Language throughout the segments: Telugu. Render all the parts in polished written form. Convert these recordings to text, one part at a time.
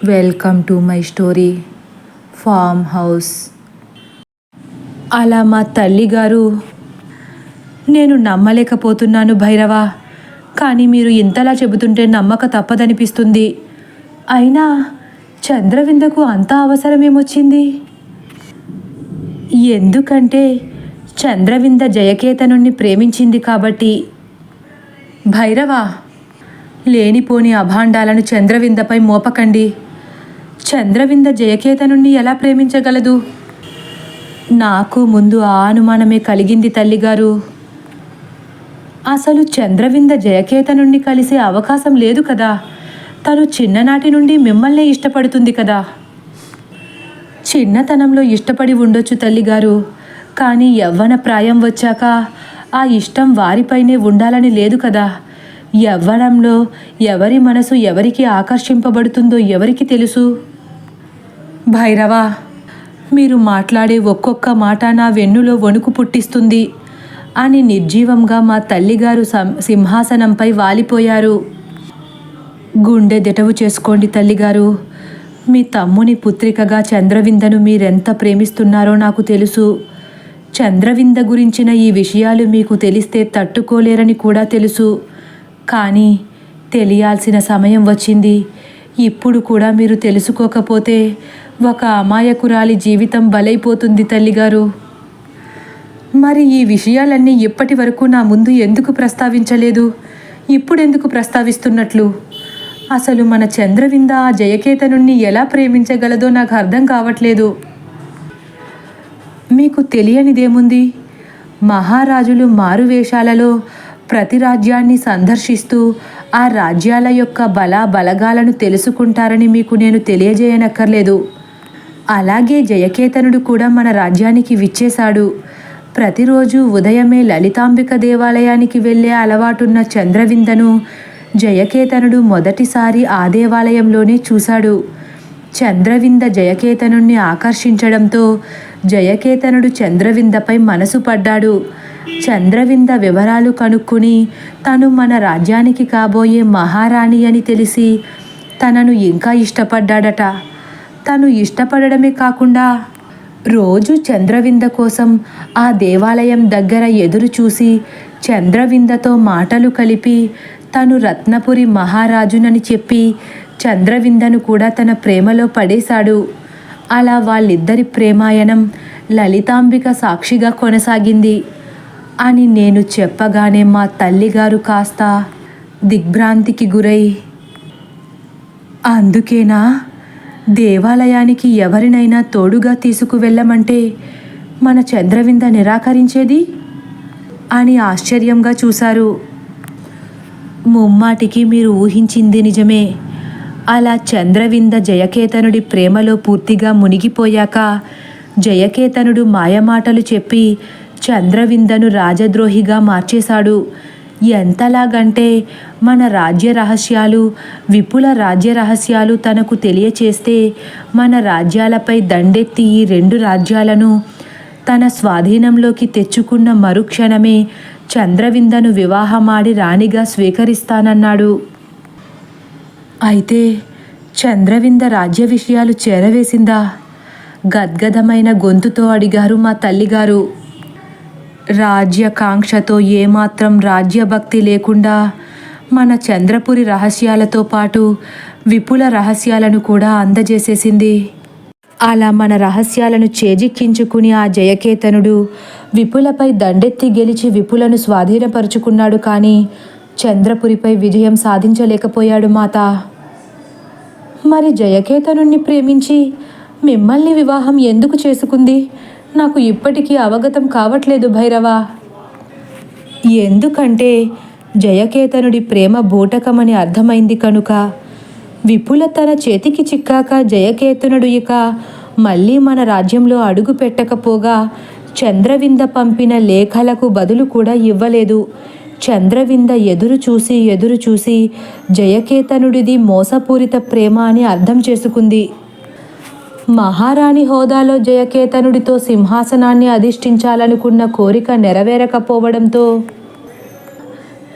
Welcome to my story farm house. అలా మా తల్లిగారు, నేను నమ్మలేకపోతున్నాను భైరవ, కానీ మీరు ఇంతలా చెబుతుంటే నమ్మక తప్పదనిపిస్తుంది. అయినా చంద్రవిందకు అంత అవసరమేమొచ్చింది? ఎందుకంటే చంద్రవింద జయకేతనుణ్ణి ప్రేమించింది కాబట్టి. భైరవ, లేనిపోని అభాండాలను చంద్రవిందపై మోపకండి. చంద్రవింద జయకేతనుణ్ణి ఎలా ప్రేమించగలదు? నాకు ముందు ఆ అనుమానమే కలిగింది తల్లిగారు. అసలు చంద్రవింద జయకేతనుణ్ణి కలిసే అవకాశం లేదు కదా. తను చిన్ననాటి నుండి మిమ్మల్నే ఇష్టపడుతుంది కదా. చిన్నతనంలో ఇష్టపడి ఉండొచ్చు తల్లిగారు, కానీ యవ్వన ప్రాయం వచ్చాక ఆ ఇష్టం వారిపైనే ఉండాలని లేదు కదా. యవ్వనంలో ఎవరి మనసు ఎవరికి ఆకర్షింపబడుతుందో ఎవరికి తెలుసు? భైరవ, మీరు మాట్లాడే ఒక్కొక్క మాట నా వెన్నులో వణుకు పుట్టిస్తుంది అని నిర్జీవంగా మా తల్లిగారు సింహాసనంపై వాలిపోయారు. గుండె దిటవు చేసుకోండి తల్లిగారు. మీ తమ్ముని పుత్రికగా చంద్రవిందను మీరెంత ప్రేమిస్తున్నారో నాకు తెలుసు. చంద్రవింద గురించిన ఈ విషయాలు మీకు తెలిస్తే తట్టుకోలేరని కూడా తెలుసు. కానీ తెలియాల్సిన సమయం వచ్చింది. ఇప్పుడు కూడా మీరు తెలుసుకోకపోతే ఒక అమాయకురాలి జీవితం బలైపోతుంది తల్లిగారు. మరి ఈ విషయాలన్నీ ఇప్పటి వరకు నా ముందు ఎందుకు ప్రస్తావించలేదు? ఇప్పుడెందుకు ప్రస్తావిస్తున్నట్లు? అసలు మన చంద్రవింద ఆ జయకేతనుణ్ణి ఎలా ప్రేమించగలదో నాకు అర్థం కావట్లేదు. మీకు తెలియనిదేముంది? మహారాజులు మారువేషాలలో ప్రతి రాజ్యాన్ని సందర్శిస్తూ ఆ రాజ్యాల యొక్క బలగాలను తెలుసుకుంటారని మీకు నేను తెలియజేయనక్కర్లేదు. అలాగే జయకేతనుడు కూడా మన రాజ్యానికి విచ్చేశాడు. ప్రతిరోజు ఉదయమే లలితాంబిక దేవాలయానికి వెళ్ళే అలవాటున్న చంద్రవిందను జయకేతనుడు మొదటిసారి ఆ దేవాలయంలోనే చూశాడు. చంద్రవింద జయకేతనుణ్ణి ఆకర్షించడంతో జయకేతనుడు చంద్రవిందపై మనసు పడ్డాడు. చంద్రవింద వివరాలు కనుక్కుని తను మన రాజ్యానికి కాబోయే మహారాణి అని తెలిసి తనను ఇంకా ఇష్టపడ్డాడట. తను ఇష్టపడడమే కాకుండా రోజు చంద్రవింద కోసం ఆ దేవాలయం దగ్గర ఎదురు చూసి చంద్రవిందతో మాటలు కలిపి తను రత్నపురి మహారాజునని చెప్పి చంద్రవిందను కూడా తన ప్రేమలో పడేశాడు. అలా వాళ్ళిద్దరి ప్రేమాయణం లలితాంబిక సాక్షిగా కొనసాగింది అని నేను చెప్పగానే మా తల్లిగారు కాస్త దిగ్భ్రాంతికి గురై, అందుకేనా దేవాలయానికి ఎవరినైనా తోడుగా తీసుకువెళ్ళమంటే మన చంద్రవింద నిరాకరించేది అని ఆశ్చర్యంగా చూశారు. ముమ్మాటికి మీరు ఊహించింది నిజమే. అలా చంద్రవింద జయకేతనుడి ప్రేమలో పూర్తిగా మునిగిపోయాక జయకేతనుడు మాయమాటలు చెప్పి చంద్రవిందను రాజద్రోహిగా మార్చేశాడు. ఎంతలాగంటే మన రాజ్య రహస్యాలు, విపుల రాజ్య రహస్యాలు తనకు తెలియచేస్తే మన రాజ్యాలపై దండెత్తి ఈ 2 రాజ్యాలను తన స్వాధీనంలోకి తెచ్చుకున్న మరుక్షణమే చంద్రవిందను వివాహమాడి రాణిగా స్వీకరిస్తానన్నాడు. అయితే చంద్రవింద రాజ్య విషయాలు చేరవేసిందా? గద్గదమైన గొంతుతో అడిగారు మా తల్లిగారు. రాజ్యకాంక్షతో ఏమాత్రం రాజ్యభక్తి లేకుండా మన చంద్రపురి రహస్యాలతో పాటు విపుల రహస్యాలను కూడా అందజేసేసింది. అలా మన రహస్యాలను చేజిక్కించుకుని ఆ జయకేతనుడు విపులపై దండెత్తి గెలిచి విపులను స్వాధీనపరుచుకున్నాడు. కానీ చంద్రపురిపై విజయం సాధించలేకపోయాడు మాత. మరి జయకేతనుణ్ణి ప్రేమించి మిమ్మల్ని వివాహం ఎందుకు చేసుకుంది? నాకు ఇప్పటికీ అవగతం కావట్లేదు భైరవ. ఎందుకంటే జయకేతనుడి ప్రేమ బూటకమని అర్థమైంది కనుక. విపుల తన చేతికి చిక్కాక జయకేతనుడు ఇక మళ్ళీ మన రాజ్యంలో అడుగు పెట్టకపోగా చంద్రవింద పంపిన లేఖలకు బదులు కూడా ఇవ్వలేదు. చంద్రవింద ఎదురు చూసి జయకేతనుడిది మోసపూరిత ప్రేమ అని అర్థం చేసుకుంది. మహారాణి హోదాలో జయకేతనుడితో సింహాసనాన్ని అధిష్ఠించాలనుకున్న కోరిక నెరవేరకపోవడంతో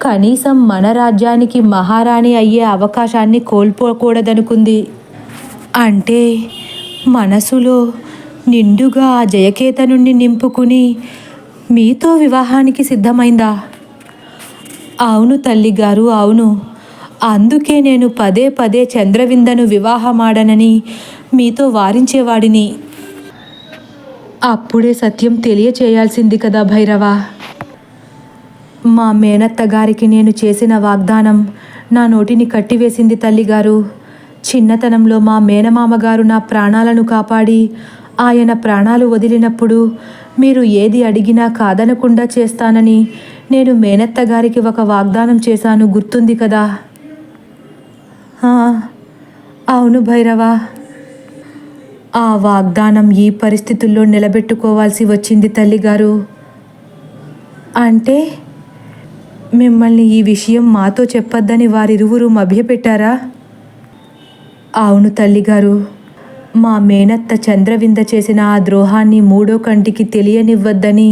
కనీసం మన రాజ్యానికి మహారాణి అయ్యే అవకాశాన్ని కోల్పోకూడదనుకుంది. అంటే మనసులో నిండుగా ఆ జయకేతనుణ్ణి నింపుకుని మీతో వివాహానికి సిద్ధమైందా? అవును తల్లిగారు, అవును. అందుకే నేను పదే పదే చంద్రవిందను వివాహమాడనని మీతో వారించేవాడిని. అప్పుడే సత్యం తెలియచేయాల్సింది కదా భైరవ. మా మేనత్త గారికి నేను చేసిన వాగ్దానం నా నోటిని కట్టివేసింది తల్లిగారు. చిన్నతనంలో మా మేనమామగారు నా ప్రాణాలను కాపాడి ఆయన ప్రాణాలు వదిలినప్పుడు మీరు ఏది అడిగినా కాదనకుండా చేస్తానని నేను మేనత్త గారికి ఒక వాగ్దానం చేశాను, గుర్తుంది కదా? అవును భైరవ. ఆ వాగ్దానం ఈ పరిస్థితుల్లో నిలబెట్టుకోవాల్సి వచ్చింది తల్లిగారు. అంటే మిమ్మల్ని ఈ విషయం మాతో చెప్పొద్దని వారిరువురు మభ్యపెట్టారా? అవును తల్లిగారు. మా మేనత్త చంద్రవింద చేసిన ఆ ద్రోహాన్ని మూడో కంటికి తెలియనివ్వద్దని,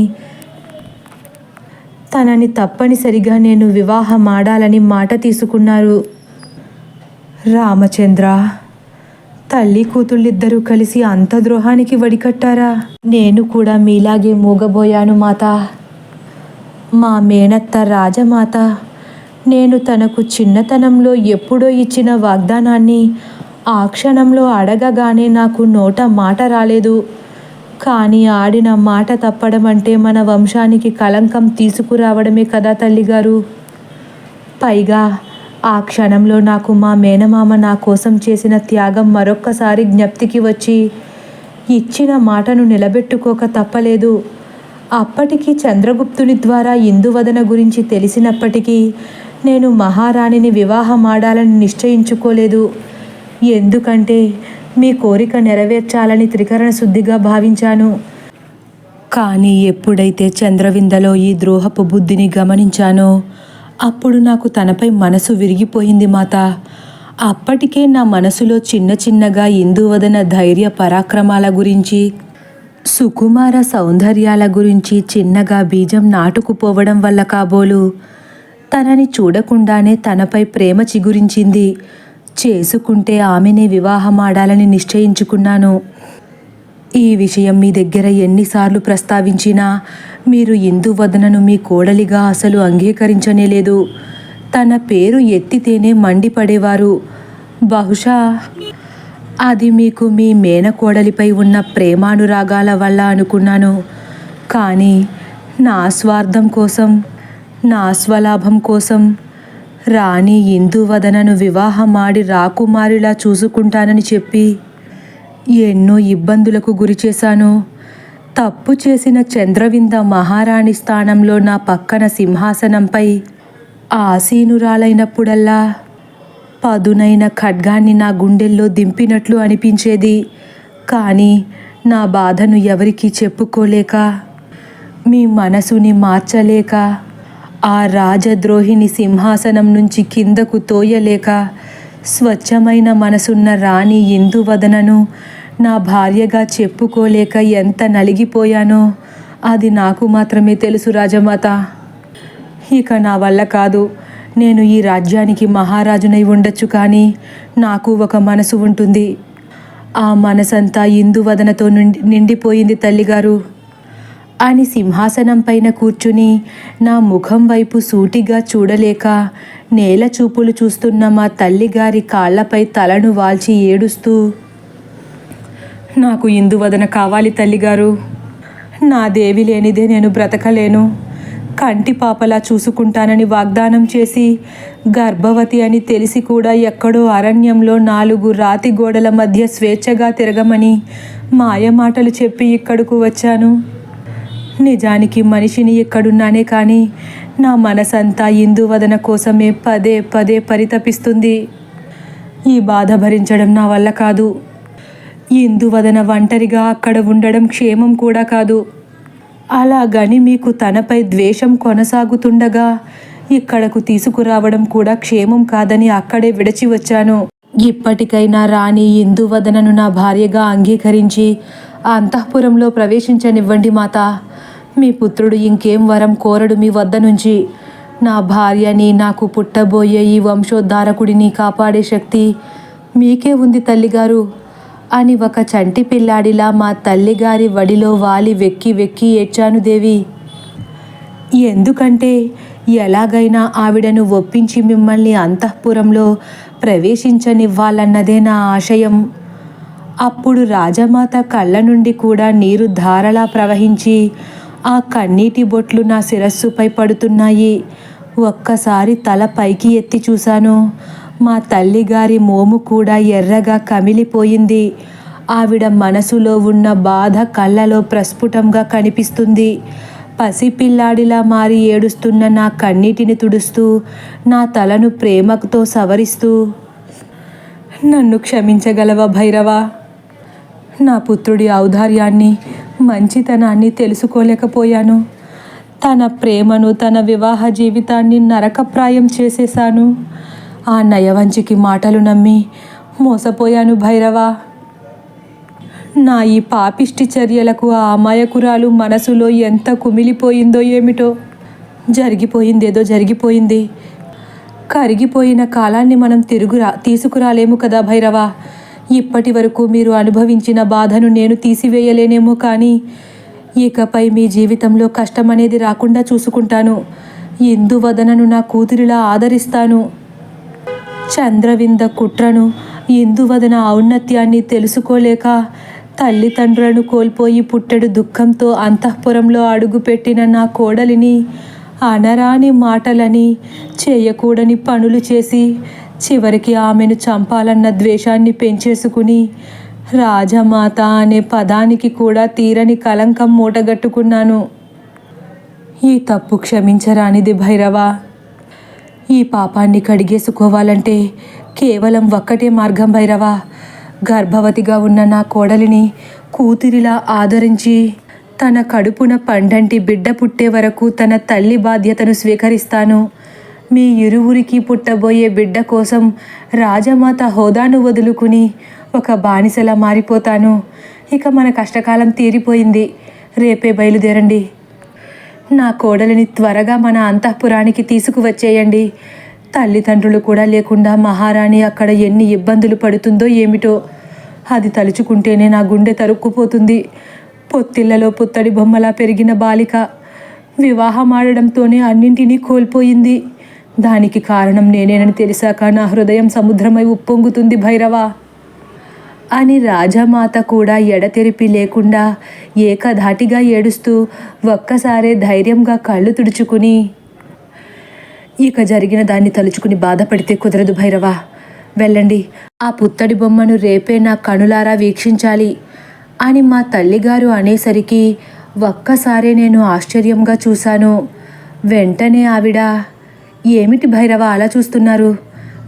తనని తప్పనిసరిగా నేను వివాహమాడాలని మాట తీసుకున్నారు. రామచంద్ర, తల్లి కూతుళ్ళిద్దరూ కలిసి అంత ద్రోహానికి వడికట్టారా? నేను కూడా మీలాగే మూగబోయాను మాత. మా మేనత్త రాజమాత నేను తనకు చిన్నతనంలో ఎప్పుడో ఇచ్చిన వాగ్దానాన్ని ఆ క్షణంలో అడగగానే నాకు నోట మాట రాలేదు. కానీ ఆడిన మాట తప్పడం అంటే మన వంశానికి కళంకం తీసుకురావడమే కదా తల్లిగారు. పైగా ఆ క్షణంలో నాకు మా మేనమామ నా కోసం చేసిన త్యాగం మరొక్కసారి జ్ఞప్తికి వచ్చి ఇచ్చిన మాటను నిలబెట్టుకోక తప్పలేదు. అప్పటికి చంద్రగుప్తుని ద్వారా ఇందువదన గురించి తెలిసినప్పటికీ నేను మహారాణిని వివాహమాడాలని నిశ్చయించుకోలేదు. ఎందుకంటే మీ కోరిక నెరవేర్చాలని త్రికరణ శుద్ధిగా భావించాను. కానీ ఎప్పుడైతే చంద్రవిందలో ఈ ద్రోహపు బుద్ధిని గమనించానో అప్పుడు నాకు తనపై మనసు విరిగిపోయింది మాత. అప్పటికే నా మనసులో చిన్న చిన్నగా ఇందువదన ధైర్య పరాక్రమాల గురించి, సుకుమార సౌందర్యాల గురించి చిన్నగా బీజం నాటుకుపోవడం వల్ల కాబోలు తనని చూడకుండానే తనపై ప్రేమ చిగురించింది. చేసుకుంటే ఆమెనే వివాహమాడాలని నిశ్చయించుకున్నాను. ఈ విషయం మీ దగ్గర ఎన్నిసార్లు ప్రస్తావించినా మీరు ఇందువదనను మీ కోడలిగా అసలు అంగీకరించనేలేదు. తన పేరు ఎత్తితేనే మండిపడేవారు. బహుశా అది మీకు మీ మేనకోడలిపై ఉన్న ప్రేమానురాగాల వల్ల అనుకున్నాను. కానీ నా స్వార్థం కోసం, నా స్వలాభం కోసం రాణి ఇందువదనను వివాహమాడి రాకుమారిలా చూసుకుంటానని చెప్పి ఎన్నో ఇబ్బందులకు గురిచేశాను. తప్పు చేసిన చంద్రవింద మహారాణి స్థానంలో నా పక్కన సింహాసనంపై ఆసీనురాలైనప్పుడల్లా పదునైన ఖడ్గాన్ని నా గుండెల్లో దింపినట్లు అనిపించేది. కానీ నా బాధను ఎవరికీ చెప్పుకోలేక, మీ మనసుని మార్చలేక, ఆ రాజద్రోహిని సింహాసనం నుంచి కిందకు తోయలేక, స్వచ్ఛమైన మనసున్న రాణి ఇందువదనను నా భార్యగా చెప్పుకోలేక ఎంత నలిగిపోయానో అది నాకు మాత్రమే తెలుసు రాజమాత. ఇక నా వల్ల కాదు. నేను ఈ రాజ్యానికి మహారాజునై ఉండొచ్చు, కానీ నాకు ఒక మనసు ఉంటుంది. ఆ మనసంతా ఇందువదనతో నిండిపోయింది తల్లిగారు అని సింహాసనం పైన కూర్చుని నా ముఖం వైపు సూటిగా చూడలేక నేల చూపులు చూస్తున్న మా తల్లిగారి కాళ్లపై తలను వాల్చి ఏడుస్తూ, నాకు ఇందువదన కావాలి తల్లిగారు. నా దేవి లేనిదే నేను బ్రతకలేను. కంటి పాపలా చూసుకుంటానని వాగ్దానం చేసి గర్భవతి అని తెలిసి కూడా ఎక్కడో అరణ్యంలో 4 రాతి గోడల మధ్య స్వేచ్ఛగా తిరగమని మాయమాటలు చెప్పి ఇక్కడకు వచ్చాను. నిజానికి మనిషిని ఎక్కడున్నానే కానీ నా మనసంతా ఇందువదన కోసమే పదే పదే పరితపిస్తుంది. ఈ బాధ భరించడం నా వల్ల కాదు. ఇందువదన ఒంటరిగా అక్కడ ఉండడం క్షేమం కూడా కాదు. అలాగని మీకు తనపై ద్వేషం కొనసాగుతుండగా ఇక్కడకు తీసుకురావడం కూడా క్షేమం కాదని అక్కడే విడిచి వచ్చాను. ఇప్పటికైనా రాణి ఇందువదనను నా భార్యగా అంగీకరించి అంతఃపురంలో ప్రవేశించనివ్వండి మాత. మీ పుత్రుడు ఇంకేం వరం కోరడు మీ వద్ద నుంచి. నా భార్యని, నాకు పుట్టబోయే ఈ వంశోద్ధారకుడిని కాపాడే శక్తి మీకే ఉంది తల్లిగారు. అని ఒక చంటి పిల్లాడిలా మా తల్లిగారి వడిలో వాలి వెక్కి వెక్కి ఏడ్చాను దేవి. ఎందుకంటే ఎలాగైనా ఆవిడను ఒప్పించి మిమ్మల్ని అంతఃపురంలో ప్రవేశించనివ్వాలన్నదే నా ఆశయం. అప్పుడు రాజమాత కళ్ళ నుండి కూడా నీరు ధారలా ప్రవహించి ఆ కన్నీటి బొట్లు నా శిరస్సుపై పడుతున్నాయి. ఒక్కసారి తల పైకి ఎత్తి చూశాను. మా తల్లిగారి మోము కూడా ఎర్రగా కమిలిపోయింది. ఆవిడ మనసులో ఉన్న బాధ కళ్ళలో ప్రస్ఫుటంగా కనిపిస్తుంది. పసిపిల్లాడిలా మారి ఏడుస్తున్న నా కన్నీటిని తుడుస్తూ నా తలను ప్రేమతో సవరిస్తూ, నన్ను క్షమించగలవా భైరవా? నా పుత్రుడి ఔదార్యాన్ని, మంచితనాన్ని తెలుసుకోలేకపోయాను. తన ప్రేమను, తన వివాహ జీవితాన్ని నరకప్రాయం చేసేశాను. ఆ నయవంచికి మాటలు నమ్మి మోసపోయాను భైరవా. నా ఈ పాపిష్టి చర్యలకు ఆ అమాయకురాలు మనసులో ఎంత కుమిలిపోయిందో ఏమిటో. జరిగిపోయిందేదో జరిగిపోయింది. కరిగిపోయిన కాలాన్ని మనం తీసుకురాలేము కదా భైరవా. ఇప్పటి వరకు మీరు అనుభవించిన బాధను నేను తీసివేయలేనేమో, కానీ ఇకపై మీ జీవితంలో కష్టం అనేది రాకుండా చూసుకుంటాను. ఇందువదనను నా కూతురిలా ఆదరిస్తాను. చంద్రవింద కుట్రను, ఇందువదన ఔన్నత్యాన్ని తెలుసుకోలేక తల్లిదండ్రులను కోల్పోయి పుట్టెడు దుఃఖంతో అంతఃపురంలో అడుగుపెట్టిన నా కోడలిని అనరాని మాటలని, చేయకూడని పనులు చేసి చివరికి ఆమెను చంపాలన్న ద్వేషాన్ని పెంచేసుకుని రాజమాత అనే పదానికి కూడా తీరని కలంకం మూటగట్టుకున్నాను. ఈ తప్పు క్షమించరానిది భైరవా. ఈ పాపాన్ని కడిగేసుకోవాలంటే కేవలం ఒక్కటే మార్గం భైరవా. గర్భవతిగా ఉన్న నా కోడలిని కూతురిలా ఆదరించి తన కడుపున పండంటి బిడ్డ పుట్టే వరకు తన తల్లి బాధ్యతను స్వీకరిస్తాను. మీ ఇరువురికి పుట్టబోయే బిడ్డ కోసం రాజమాత హోదాను వదులుకుని ఒక బానిసలా మారిపోతాను. ఇక మన కష్టకాలం తీరిపోయింది. రేపే బయలుదేరండి. నా కోడలిని త్వరగా మన అంతఃపురానికి తీసుకువచ్చేయండి. తల్లిదండ్రులు కూడా లేకుండా మహారాణి అక్కడ ఎన్ని ఇబ్బందులు పడుతుందో ఏమిటో. అది తలుచుకుంటేనే నా గుండె తరుక్కుపోతుంది. పొత్తిళ్లలో పుత్తడి బొమ్మలా పెరిగిన బాలిక వివాహమాడడంతోనే అన్నింటినీ కోల్పోయింది. దానికి కారణం నేనేనని తెలిసాక నా హృదయం సముద్రమై ఉప్పొంగుతుంది భైరవా అని రాజమాత కూడా ఎడతెరిపి లేకుండా ఏకధాటిగా ఏడుస్తూ ఒక్కసారే ధైర్యంగా కళ్ళు తుడుచుకుని, ఇక జరిగిన దాన్ని తలుచుకుని బాధపడితే కుదరదు భైరవా. వెళ్ళండి. ఆ పుత్తడి బొమ్మను రేపే నా కనులారా వీక్షించాలి అని మా తల్లిగారు అనేసరికి ఒక్కసారే నేను ఆశ్చర్యంగా చూశాను. వెంటనే ఆవిడ, ఏమిటి భైరవ అలా చూస్తున్నారు?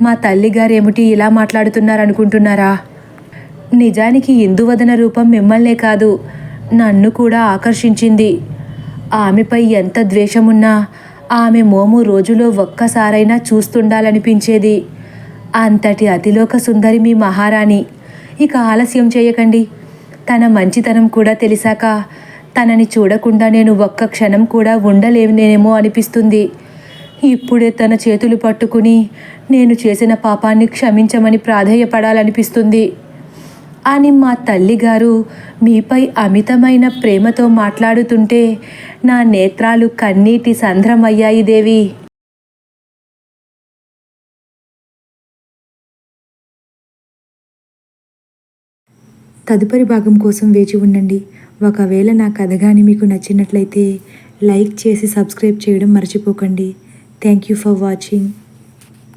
మా తల్లిగారు ఏమిటి ఇలా మాట్లాడుతున్నారు అనుకుంటున్నారా? నిజానికి ఇందువదన రూపం మిమ్మల్నే కాదు, నన్ను కూడా ఆకర్షించింది. ఆమెపై ఎంత ద్వేషమున్నా ఆమె మోము రోజులో ఒక్కసారైనా చూస్తుండాలనిపించేది. అంతటి అతిలోక సుందరి మీ మహారాణి. ఇక ఆలస్యం చేయకండి. తన మంచితనం కూడా తెలిసాక తనని చూడకుండా నేను ఒక్క క్షణం కూడా ఉండలేనేమో అనిపిస్తుంది. ఇప్పుడే తన చేతులు పట్టుకుని నేను చేసిన పాపాన్ని క్షమించమని ప్రాధేయపడాలనిపిస్తుంది అని మా తల్లిగారు మీపై అమితమైన ప్రేమతో మాట్లాడుతుంటే నా నేత్రాలు కన్నీటి సంద్రమయ్యాయి దేవి. తదుపరి భాగం కోసం వేచి ఉండండి. ఒకవేళ నా కథ కానీ మీకు నచ్చినట్లయితే లైక్ చేసి సబ్స్క్రైబ్ చేయడం మర్చిపోకండి. Thank you for watching.